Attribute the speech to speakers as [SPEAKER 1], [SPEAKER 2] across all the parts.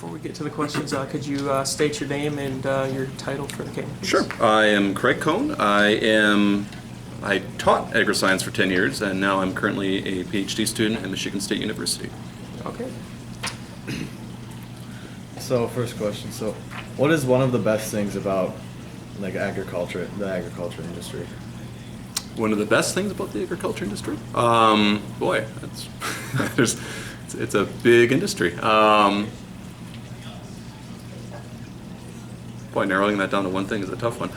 [SPEAKER 1] Before we get to the questions, could you state your name and your title for the game, please?
[SPEAKER 2] Sure. I am Craig Kohn. I taught agri-science for 10 years, and now I'm currently a PhD student at Michigan State University.
[SPEAKER 1] Okay.
[SPEAKER 3] So first question. So, what is one of the best things about the agriculture industry?
[SPEAKER 2] One of the best things about the agriculture industry? Boy, it's a big industry. Boy, narrowing that down to one thing is a tough one.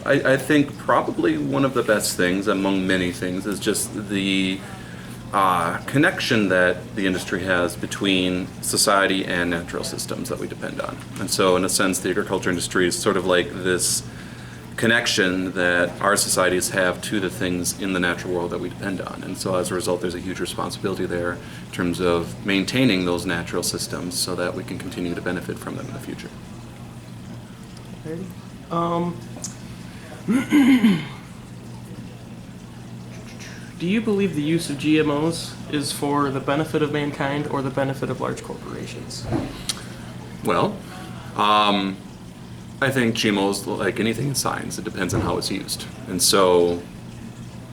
[SPEAKER 2] I think probably one of the best things among many things is just the connection that the industry has between society and natural systems that we depend on. And so in a sense, the agriculture industry is sort of like this connection that our societies have to the things in the natural world that we depend on. And so as a result, there's a huge responsibility there in terms of maintaining those natural systems so that we can continue to benefit from them in the future.
[SPEAKER 1] Okay. Do you believe the use of GMOs is for the benefit of mankind or the benefit of large corporations?
[SPEAKER 2] Well, I think GMOs, like anything in science, it depends on how it's used. And so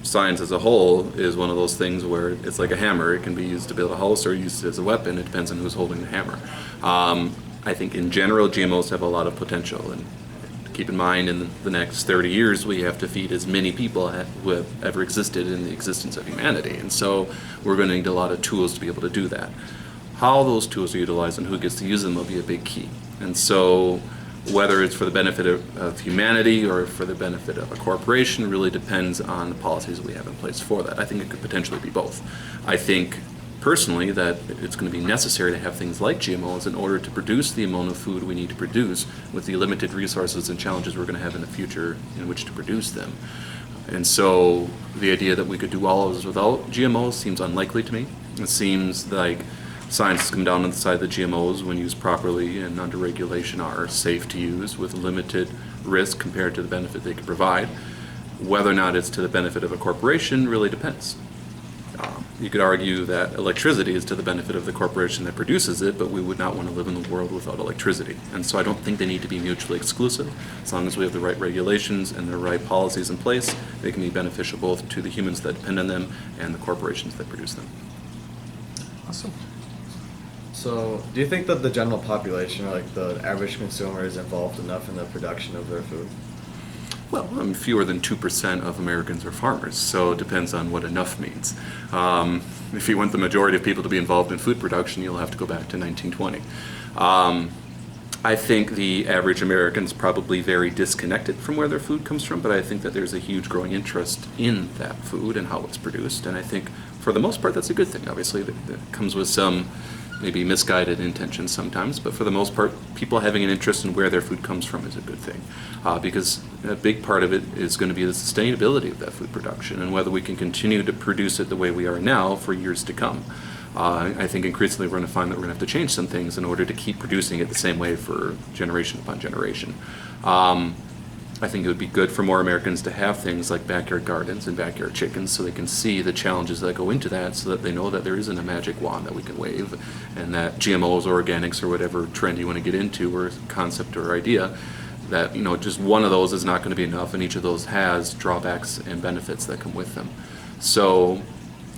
[SPEAKER 2] science as a whole is one of those things where it's like a hammer. It can be used to build a house or used as a weapon. It depends on who's holding the hammer. I think in general, GMOs have a lot of potential. And keep in mind, in the next 30 years, we have to feed as many people who have ever existed in the existence of humanity. And so we're going to need a lot of tools to be able to do that. How those tools are utilized and who gets to use them will be a big key. And so whether it's for the benefit of humanity or for the benefit of a corporation really depends on the policies we have in place for that. I think it could potentially be both. I think personally that it's going to be necessary to have things like GMOs in order to produce the amount of food we need to produce with the limited resources and challenges we're going to have in the future in which to produce them. And so the idea that we could do all of this without GMOs seems unlikely to me. It seems like science has come down on the side that GMOs, when used properly and under regulation, are safe to use with limited risk compared to the benefit they could provide. Whether or not it's to the benefit of a corporation really depends. You could argue that electricity is to the benefit of the corporation that produces it, but we would not want to live in the world without electricity. And so I don't think they need to be mutually exclusive. As long as we have the right regulations and the right policies in place, they can be beneficial both to the humans that depend on them and the corporations that produce them.
[SPEAKER 1] Awesome.
[SPEAKER 3] So, do you think that the general population, or like the average consumer, is involved enough in the production of their food?
[SPEAKER 2] Well, fewer than 2% of Americans are farmers, so it depends on what enough means. If you want the majority of people to be involved in food production, you'll have to go back to 1920. I think the average American is probably very disconnected from where their food comes from, but I think that there's a huge growing interest in that food and how it's produced, and I think for the most part that's a good thing. Obviously, that comes with some maybe misguided intentions sometimes, but for the most part, people having an interest in where their food comes from is a good thing, because a big part of it is going to be the sustainability of that food production and whether we can continue to produce it the way we are now for years to come. I think increasingly we're going to find that we're going to have to change some things in order to keep producing it the same way for generation upon generation. I think it would be good for more Americans to have things like backyard gardens and backyard chickens so they can see the challenges that go into that, so that they know that there isn't a magic wand that we can wave and that GMOs or organics or whatever trend you want to get into or concept or idea, that just one of those is not going to be enough, and each of those has drawbacks and benefits that come with them. So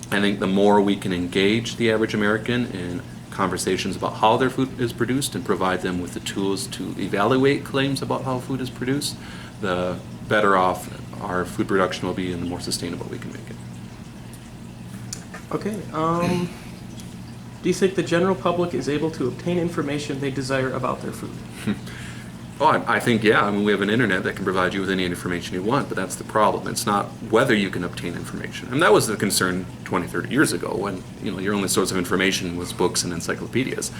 [SPEAKER 2] I think the more we can engage the average American in conversations about how their food is produced and provide them with the tools to evaluate claims about how food is produced, the better off our food production will be and the more sustainable we can make it.
[SPEAKER 1] Okay. Do you think the general public is able to obtain information they desire about their food?
[SPEAKER 2] Oh, I think, yeah. I mean, we have an internet that can provide you with any information you want, but that's the problem. It's not whether you can obtain information. And that was the concern 20, 30 years ago when, your only source of information was books and encyclopedias.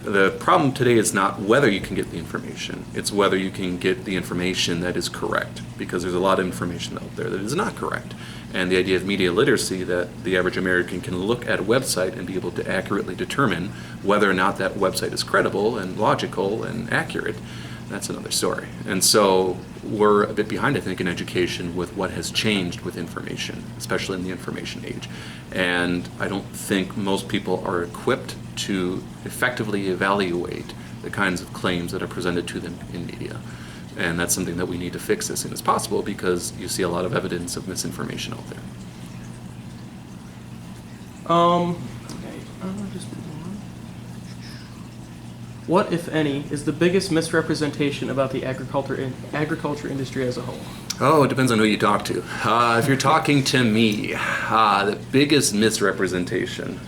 [SPEAKER 2] The problem today is not whether you can get the information, it's whether you can get the information that is correct, because there's a lot of information out there that is not correct. And the idea of media literacy, that the average American can look at a website and be able to accurately determine whether or not that website is credible and logical and accurate, that's another story. And so we're a bit behind, I think, in education with what has changed with information, especially in the information age. And I don't think most people are equipped to effectively evaluate the kinds of claims that are presented to them in media. And that's something that we need to fix as soon as possible, because you see a lot of evidence of misinformation out there.
[SPEAKER 1] Okay, just move on. What, if any, is the biggest misrepresentation about the agriculture industry as a whole?
[SPEAKER 2] Oh, it depends on who you talk to. If you're talking to me, the biggest misrepresentation,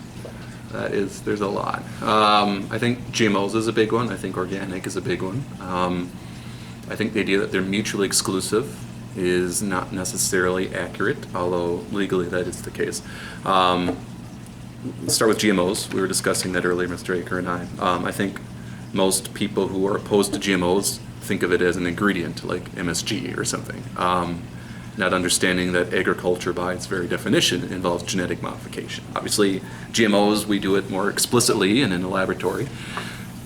[SPEAKER 2] there's a lot. I think GMOs is a big one. I think organic is a big one. I think the idea that they're mutually exclusive is not necessarily accurate, although legally that is the case. Let's start with GMOs. We were discussing that earlier, Mr. Aker and I. I think most people who are opposed to GMOs think of it as an ingredient, like MSG or something. Not understanding that agriculture, by its very definition, involves genetic modification. Obviously, GMOs, we do it more explicitly and in a laboratory,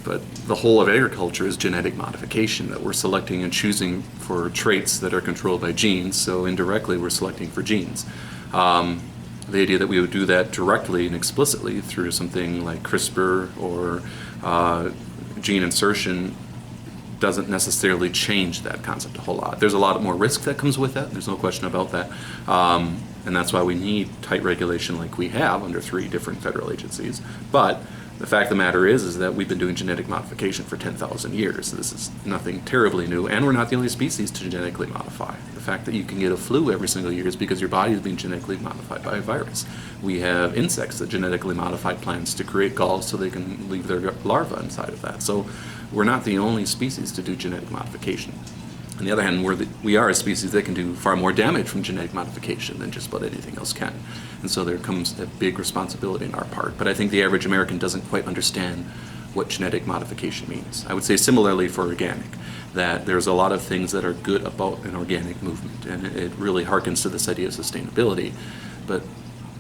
[SPEAKER 2] but the whole of agriculture is genetic modification, that we're selecting and choosing for traits that are controlled by genes, so indirectly we're selecting for genes. The idea that we would do that directly and explicitly through something like CRISPR or gene insertion doesn't necessarily change that concept a whole lot. There's a lot more risk that comes with that, there's no question about that. And that's why we need tight regulation like we have under 3 different federal agencies. But the fact of the matter is that we've been doing genetic modification for 10,000 years. This is nothing terribly new, and we're not the only species to genetically modify. The fact that you can get a flu every single year is because your body is being genetically modified by a virus. We have insects that genetically modify plants to create galls so they can leave their larvae inside of that. So we're not the only species to do genetic modification. On the other hand, we are a species that can do far more damage from genetic modification than just about anything else can. And so there comes a big responsibility on our part. But I think the average American doesn't quite understand what genetic modification means. I would say similarly for organic, that there's a lot of things that are good about an organic movement, and it really harkens to this idea of sustainability. But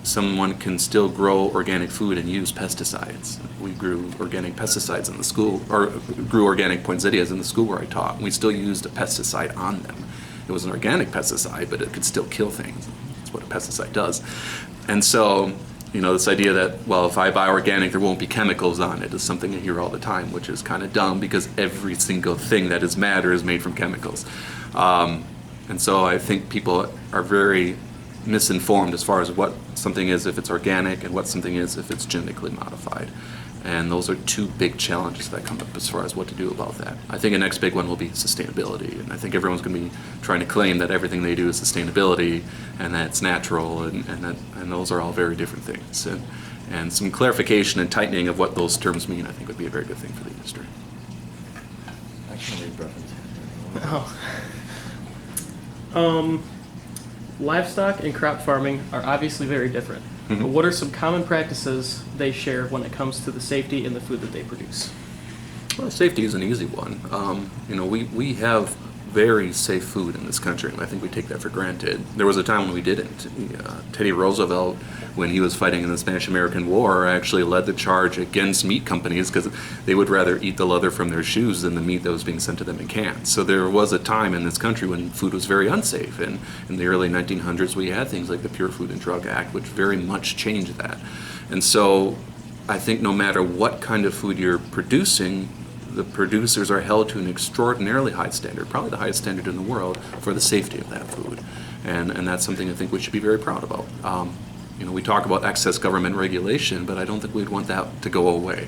[SPEAKER 2] someone can still grow organic food and use pesticides. We grew organic pesticides in the school, or grew organic poinsettias in the school where I taught. We still used a pesticide on them. It was an organic pesticide, but it could still kill things. That's what a pesticide does. And so, this idea that, well, if I buy organic, there won't be chemicals on it is something I hear all the time, which is kind of dumb because every single thing that is matter is made from chemicals. And so I think people are very misinformed as far as what something is if it's organic and what something is if it's genetically modified. And those are 2 big challenges that come up as far as what to do about that. I think the next big one will be sustainability, and I think everyone's going to be trying to claim that everything they do is sustainability and that it's natural, and those are all very different things. And some clarification and tightening of what those terms mean, I think, would be a very good thing for the industry.
[SPEAKER 3] I can't read reference.
[SPEAKER 1] Livestock and crop farming are obviously very different.
[SPEAKER 2] Mm-hmm.
[SPEAKER 1] But what are some common practices they share when it comes to the safety in the food that they produce?
[SPEAKER 2] Well, safety is an easy one. We have very safe food in this country, and I think we take that for granted. There was a time when we didn't. Teddy Roosevelt, when he was fighting in the Spanish-American War, actually led the charge against meat companies because they would rather eat the leather from their shoes than the meat that was being sent to them in cans. So there was a time in this country when food was very unsafe, and in the early 1900s we had things like the Pure Food and Drug Act, which very much changed that. And so I think no matter what kind of food you're producing, the producers are held to an extraordinarily high standard, probably the highest standard in the world, for the safety of that food. And that's something I think we should be very proud about. We talk about excess government regulation, but I don't think we'd want that to go away.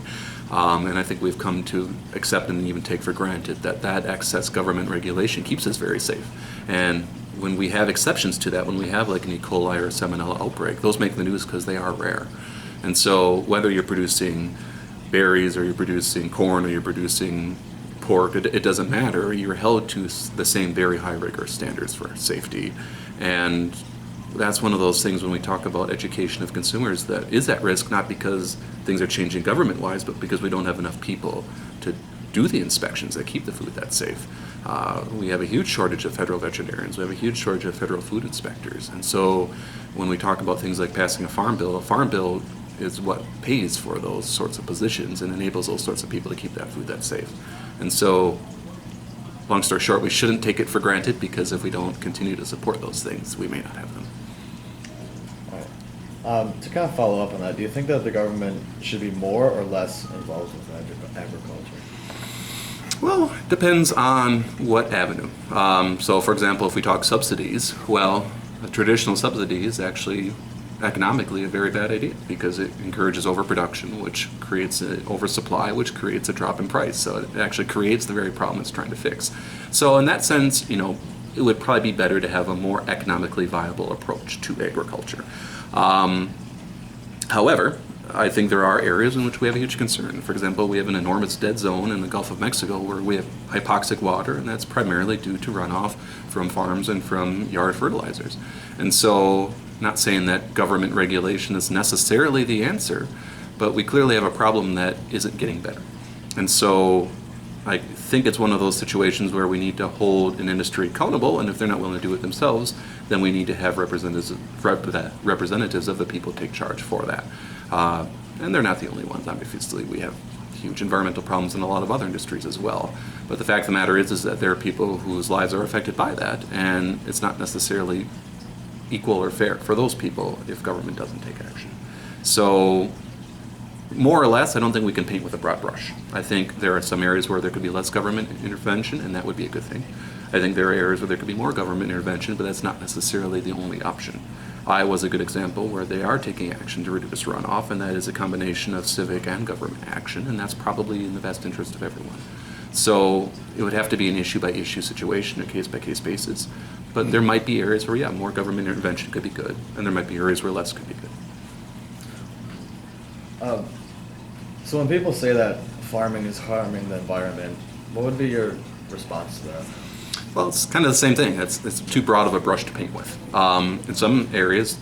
[SPEAKER 2] And I think we've come to accept and even take for granted that excess government regulation keeps us very safe. And when we have exceptions to that, when we have like an E. coli or Salmonella outbreak, those make the news because they are rare. And so whether you're producing berries or you're producing corn or you're producing pork, it doesn't matter. You're held to the same very high rigorous standards for safety. And that's one of those things when we talk about education of consumers that is at risk, not because things are changing government-wise, but because we don't have enough people to do the inspections that keep the food that safe. We have a huge shortage of federal veterinarians. We have a huge shortage of federal food inspectors. And so when we talk about things like passing a farm bill is what pays for those sorts of positions and enables those sorts of people to keep that food that safe. And so long story short, we shouldn't take it for granted, because if we don't continue to support those things, we may not have them.
[SPEAKER 3] All right. To kind of follow up on that, do you think that the government should be more or less involved with agriculture?
[SPEAKER 2] Well, it depends on what avenue. So, for example, if we talk subsidies, well, a traditional subsidy is actually economically a very bad idea, because it encourages overproduction, which creates an oversupply, which creates a drop in price. So it actually creates the very problem it's trying to fix. So in that sense, it would probably be better to have a more economically viable approach to agriculture. However, I think there are areas in which we have a huge concern. For example, we have an enormous dead zone in the Gulf of Mexico where we have hypoxic water, and that's primarily due to runoff from farms and from yard fertilizers. And so, not saying that government regulation is necessarily the answer, but we clearly have a problem that isn't getting better. And so, I think it's one of those situations where we need to hold an industry accountable, and if they're not willing to do it themselves, then we need to have representatives of the people take charge for that. And they're not the only ones. Obviously, we have huge environmental problems in a lot of other industries as well. But the fact of the matter is that there are people whose lives are affected by that, and it's not necessarily equal or fair for those people if government doesn't take action. So, more or less, I don't think we can paint with a broad brush. I think there are some areas where there could be less government intervention, and that would be a good thing. I think there are areas where there could be more government intervention, but that's not necessarily the only option. Iowa's a good example where they are taking action to reduce runoff, and that is a combination of civic and government action, and that's probably in the best interest of everyone. So it would have to be an issue-by-issue situation, a case-by-case basis. But there might be areas where, yeah, more government intervention could be good, and there might be areas where less could be good.
[SPEAKER 3] So when people say that farming is harming the environment, what would be your response to that?
[SPEAKER 2] Well, it's kind of the same thing. It's too broad of a brush to paint with. In some areas,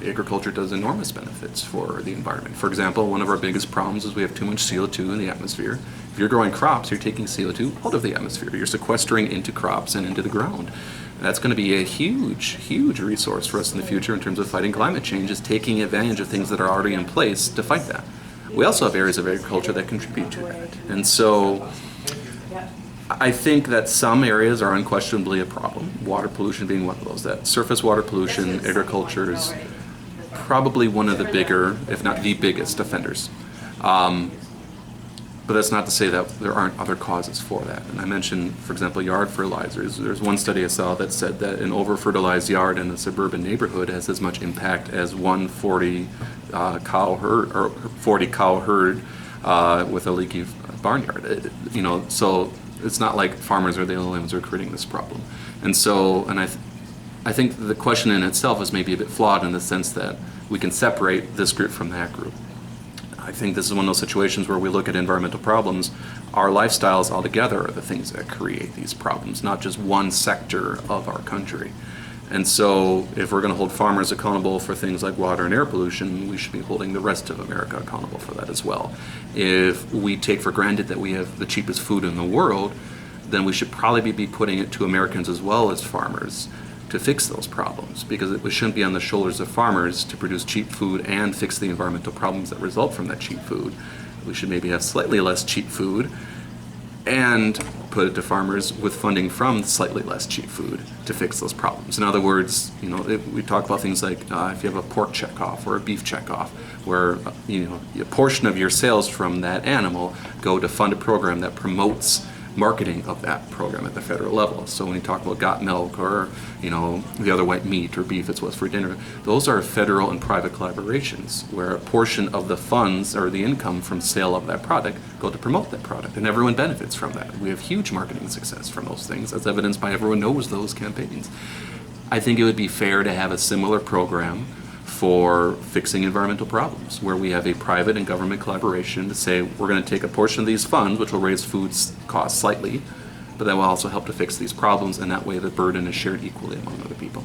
[SPEAKER 2] agriculture does enormous benefits for the environment. For example, one of our biggest problems is we have too much CO2 in the atmosphere. If you're growing crops, you're taking CO2 out of the atmosphere. You're sequestering into crops and into the ground. That's going to be a huge, huge resource for us in the future in terms of fighting climate change, is taking advantage of things that are already in place to fight that. We also have areas of agriculture that contribute to that. And so I think that some areas are unquestionably a problem, water pollution being one of those. That surface water pollution, agriculture is probably one of the bigger, if not the biggest, offenders. But that's not to say that there aren't other causes for that. And I mentioned, for example, yard fertilizers. There's one study I saw that said that an over-fertilized yard in a suburban neighborhood has as much impact as one 40 cow herd with a leaky barnyard. So it's not like farmers are the only ones who are creating this problem. And so, I think the question in itself is maybe a bit flawed in the sense that we can separate this group from that group. I think this is one of those situations where we look at environmental problems. Our lifestyles altogether are the things that create these problems, not just one sector of our country. And so if we're going to hold farmers accountable for things like water and air pollution, we should be holding the rest of America accountable for that as well. If we take for granted that we have the cheapest food in the world, then we should probably be putting it to Americans as well as farmers to fix those problems, because it shouldn't be on the shoulders of farmers to produce cheap food and fix the environmental problems that result from that cheap food. We should maybe have slightly less cheap food and put it to farmers with funding from slightly less cheap food to fix those problems. In other words, we talk about things like if you have a pork checkoff or a beef checkoff, where a portion of your sales from that animal go to fund a program that promotes marketing of that program at the federal level. So when you talk about got milk or the other white meat or beef, it's what's for dinner, those are federal and private collaborations where a portion of the funds or the income from sale of that product go to promote that product, and everyone benefits from that. We have huge marketing success from those things, as evidenced by everyone knows those campaigns. I think it would be fair to have a similar program for fixing environmental problems, where we have a private and government collaboration to say we're going to take a portion of these funds, which will raise food costs slightly, but that will also help to fix these problems, and that way the burden is shared equally among other people.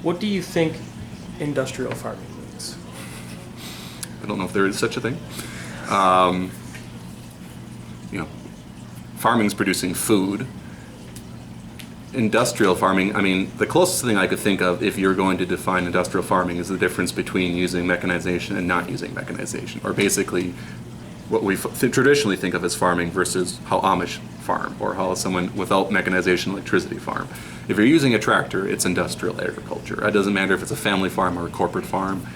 [SPEAKER 1] What do you think industrial farming means?
[SPEAKER 2] I don't know if there is such a thing. Farming's producing food. industrial farming, I mean, the closest thing I could think of if you're going to define industrial farming is the difference between using mechanization and not using mechanization, or basically what we traditionally think of as farming versus how Amish farm, or how someone without mechanization electricity farm. If you're using a tractor, it's industrial agriculture. It doesn't matter if it's a family farm or a corporate farm.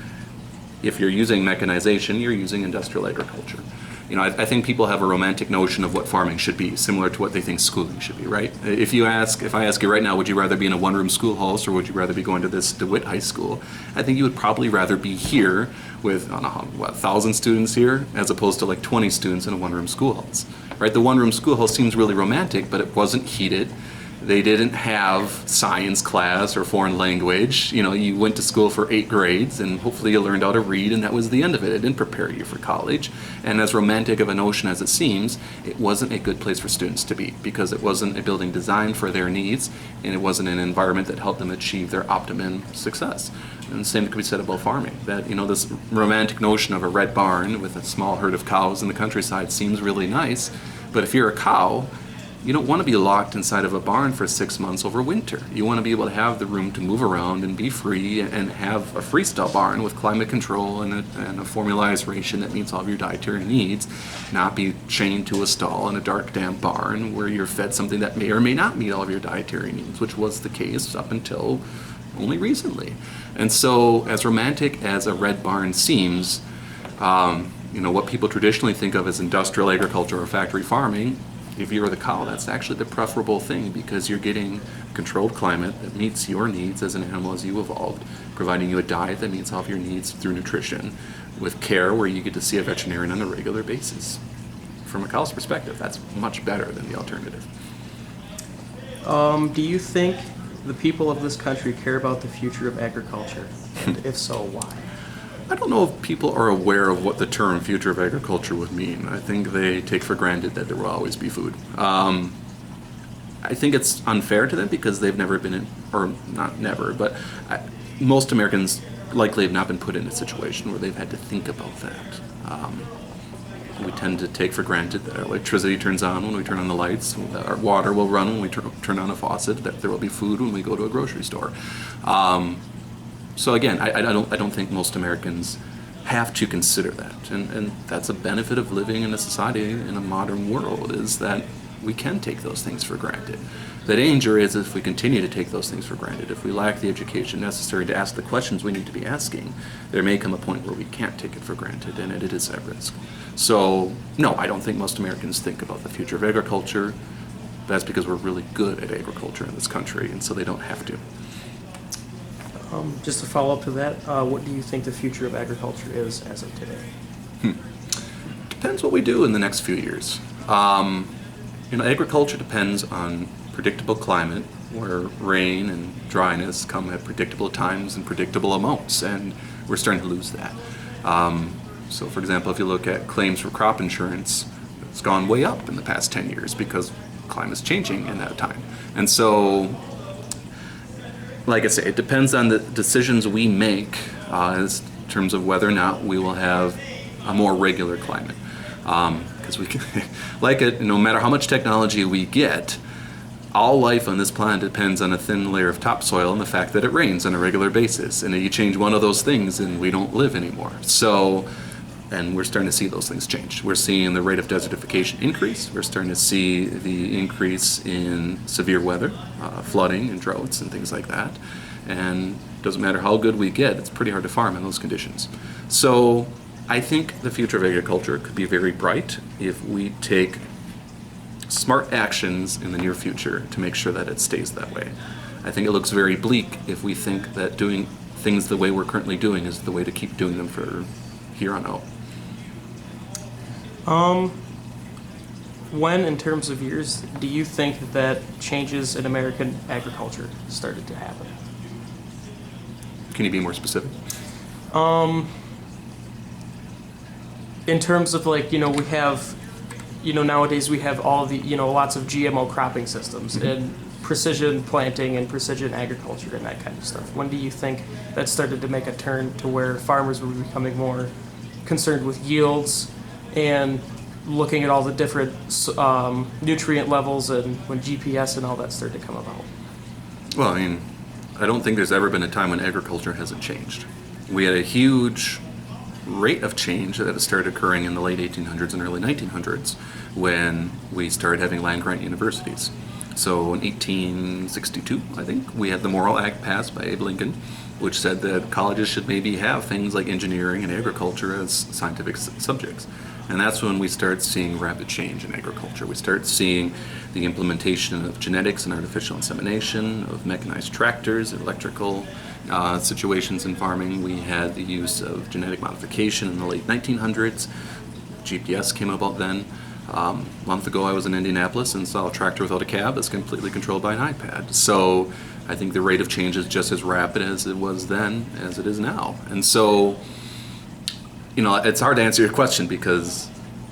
[SPEAKER 2] If you're using mechanization, you're using industrial agriculture. You know, I think people have a romantic notion of what farming should be, similar to what they think schooling should be, right? If I ask you right now, would you rather be in a one-room schoolhouse or would you rather be going to this DeWitt High School? I think you would probably rather be here with, I don't know, 1,000 students here, as opposed to like 20 students in a one-room schoolhouse, right? The one-room schoolhouse seems really romantic, but it wasn't heated. They didn't have science class or foreign language. You know, you went to school for 8 grades and hopefully you learned how to read, and that was the end of it. It didn't prepare you for college. And as romantic of a notion as it seems, it wasn't a good place for students to be, because it wasn't a building designed for their needs, and it wasn't an environment that helped them achieve their optimum success. And the same could be said about farming. That, you know, this romantic notion of a red barn with a small herd of cows in the countryside seems really nice, but if you're a cow, you don't want to be locked inside of a barn for 6 months over winter. You want to be able to have the room to move around and be free, and have a freestyle barn with climate control and a formalized ration that meets all of your dietary needs, not be chained to a stall in a dark, damp barn where you're fed something that may or may not meet all of your dietary needs, which was the case up until only recently. And so, as romantic as a red barn seems, you know, what people traditionally think of as industrial agriculture or factory farming, if you're the cow, that's actually the preferable thing, because you're getting a controlled climate that meets your needs as an animal as you evolved, providing you a diet that meets all of your needs through nutrition, with care where you get to see a veterinarian on a regular basis. From a cow's perspective, that's much better than the alternative.
[SPEAKER 1] Do you think the people of this country care about the future of agriculture? And if so, why?
[SPEAKER 2] I don't know if people are aware of what the term future of agriculture would mean. I think they take for granted that there will always be food. I think it's unfair to them because they've never been in, or not never, but most Americans likely have not been put in a situation where they've had to think about that. We tend to take for granted that our electricity turns on when we turn on the lights, that our water will run when we turn on a faucet, that there will be food when we go to a grocery store. So again, I don't think most Americans have to consider that, and that's a benefit of living in a society in a modern world, is that we can take those things for granted. The danger is if we continue to take those things for granted, if we lack the education necessary to ask the questions we need to be asking, there may come a point where we can't take it for granted, and it is at risk. So no, I don't think most Americans think about the future of agriculture. That's because we're really good at agriculture in this country, and so they don't have to.
[SPEAKER 1] Just to follow up to that, what do you think the future of agriculture is as of today?
[SPEAKER 2] Depends what we do in the next few years. You know, agriculture depends on predictable climate, where rain and dryness come at predictable times and predictable amounts, and we're starting to lose that. So, for example, if you look at claims for crop insurance, it's gone way up in the past 10 years because climate's changing in that time. And so, like I say, it depends on the decisions we make in terms of whether or not we will have a more regular climate. Because we can, like it, no matter how much technology we get, all life on this planet depends on a thin layer of topsoil and the fact that it rains on a regular basis. And if you change one of those things, and we don't live anymore. So, and we're starting to see those things change. We're seeing the rate of desertification increase. We're starting to see the increase in severe weather, flooding and droughts and things like that. And it doesn't matter how good we get, it's pretty hard to farm in those conditions. So I think the future of agriculture could be very bright if we take smart actions in the near future to make sure that it stays that way. I think it looks very bleak if we think that doing things the way we're currently doing is the way to keep doing them for here on out.
[SPEAKER 1] When, in terms of years, do you think that changes in American agriculture started to happen?
[SPEAKER 2] Can you be more specific?
[SPEAKER 1] In terms of, like, you know, we have, you know, nowadays we have all the, you know, lots of GMO cropping systems and precision planting and precision agriculture and that kind of stuff. When do you think that started to make a turn to where farmers were becoming more concerned with yields and looking at all the different nutrient levels, and when GPS and all that started to come about?
[SPEAKER 2] Well, I mean, I don't think there's ever been a time when agriculture hasn't changed. We had a huge rate of change that started occurring in the late 1800s and early 1900s when we started having land-grant universities. So in 1862, I think, we had the Morrill Act passed by Abe Lincoln, which said that colleges should maybe have things like engineering and agriculture as scientific subjects. And that's when we start seeing rapid change in agriculture. We start seeing the implementation of genetics and artificial insemination, of mechanized tractors, electrical situations in farming. We had the use of genetic modification in the late 1900s. GPS came about then. A month ago I was in Indianapolis and saw a tractor without a cab that's completely controlled by an iPad. So I think the rate of change is just as rapid as it was then as it is now. And so, you know, it's hard to answer your question because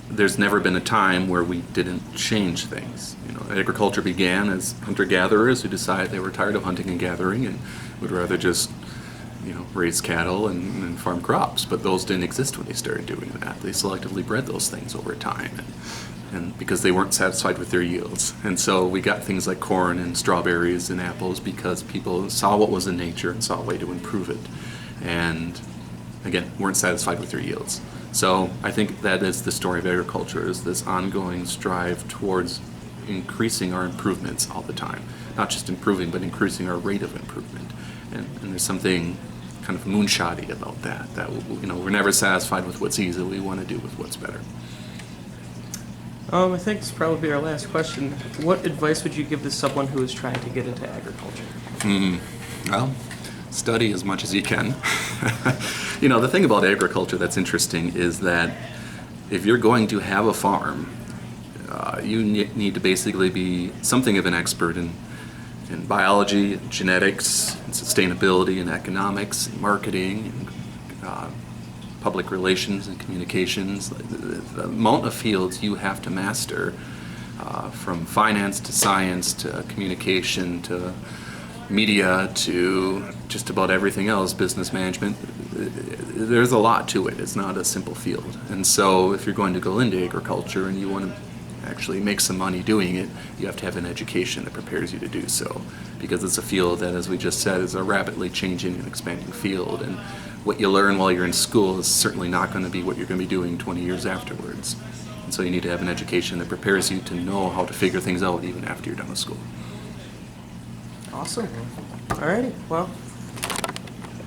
[SPEAKER 2] there's never been a time where we didn't change things. You know, agriculture began as hunter-gatherers who decided they were tired of hunting and gathering and would rather just, you know, raise cattle and farm crops. But those didn't exist when they started doing that. They selectively bred those things over time, and because they weren't satisfied with their yields. And so we got things like corn and strawberries and apples because people saw what was in nature and saw a way to improve it. And again, weren't satisfied with their yields. So I think that is the story of agriculture, is this ongoing strive towards increasing our improvements all the time. Not just improving, but increasing our rate of improvement. And there's something kind of moonshotty about that, you know, we're never satisfied with what's easy, we want to do with what's better.
[SPEAKER 1] I think this will probably be our last question. What advice would you give to someone who is trying to get into agriculture?
[SPEAKER 2] Well, study as much as you can. You know, the thing about agriculture that's interesting is that if you're going to have a farm, you need to basically be something of an expert in biology, genetics, and sustainability, and economics, and marketing, and public relations and communications. The amount of fields you have to master, from finance to science to communication to media to just about everything else, business management, there's a lot to it. It's not a simple field. And so if you're going to go into agriculture and you want to actually make some money doing it, you have to have an education that prepares you to do so, because it's a field that, as we just said, is a rapidly changing and expanding field, and what you learn while you're in school is certainly not going to be what you're going to be doing 20 years afterwards. And so you need to have an education that prepares you to know how to figure things out even after you're done with school.
[SPEAKER 1] Awesome. Alrighty. Well,